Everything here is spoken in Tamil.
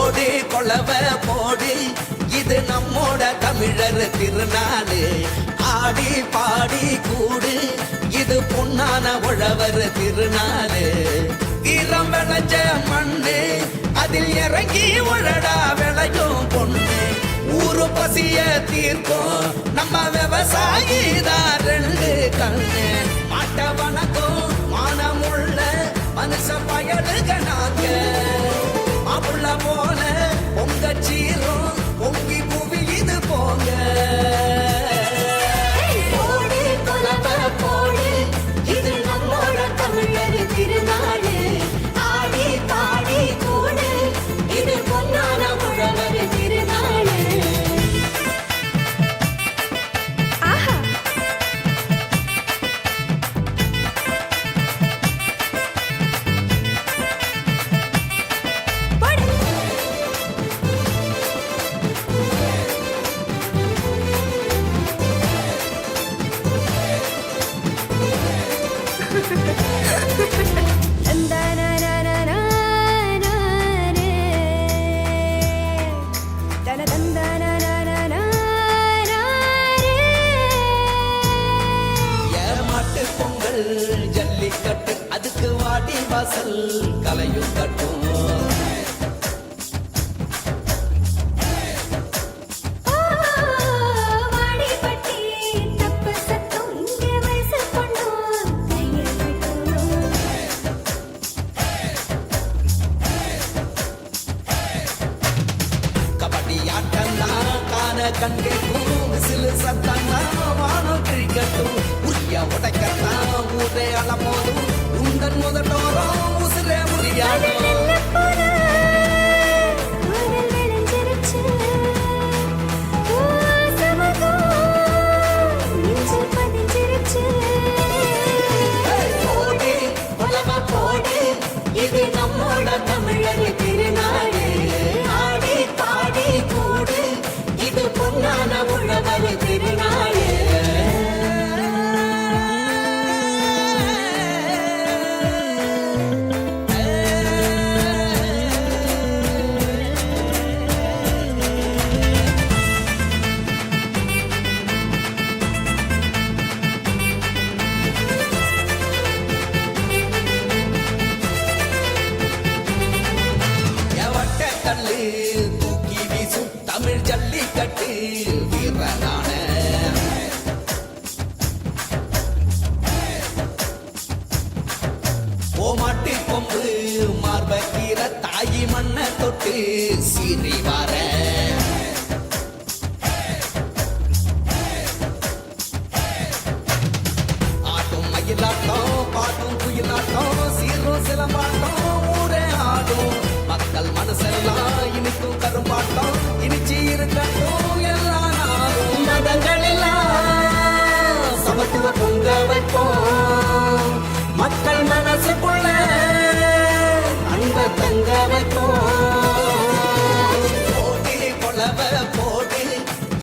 போடு கொளவ போடு, இது நம்மோட தமிழர் திருநாடு. ஆடி பாடி கூடு, இது பொன்னான உழவர் திருநாடு. வீரம் விளைஞ்ச மண்ணு, அதில் இறங்கி உழடா விளையும் பொண்ணு. ஊரு பசிய தீர்க்கும் நம்ம விவசாயி தான் ரெண்டு கண்ணு. மாட்ட வணக்கம் மானமுள்ள மனுஷ பயலுக நாங்க. மாப்புள்ள போல பொங்க சீரும் பொங்கி புவி இது போங்க. போடு கொலவ போடு, இது நம்மோட தமிழர் திருநாடு. ஆடி பாடி கூடு, இது பொன்னான உழவர் திருநாடு. ஆஹா போடு. ஏமாட்டு பொங்கல் ஜல்லிக்கட்டு, அதுக்கு வாடி வாசல் கலையும் கட்டும். வாடிப்பட்டி தப்பு சத்தம், இங்கே வயசு பொண்ணும் கையில் கட்டும். கபடி ஆட்டம்தான் காண கண்கேக்கும், விசிலு சத்தம்தான் வானம் கிழிக்கட்டும். உரிய உடைக்கத்தான் ஊரே அலமோதும், உங்கள் முதட்டோரம் உசிரே முறியாடும். போடு கொலவ போடு, இது நம்மோட தமிழர் திருநாடு. ஆடி பாடி கூடு, இது பொன்னான உழவர் திருநாடு. எவட்ட கல்லு தூக்கி வீசும் தமிழ் ஜல்லிக்கட்டு வீரனான. ஓமாட்டி கொம்பு மார்பக்கீர தாயி மண்ண தொட்டு சீறி வார. ஆட்டும் மயிலாட்டம் பாட்டும் குயிலாட்டம், சீரும் சிலம்பாட்டம்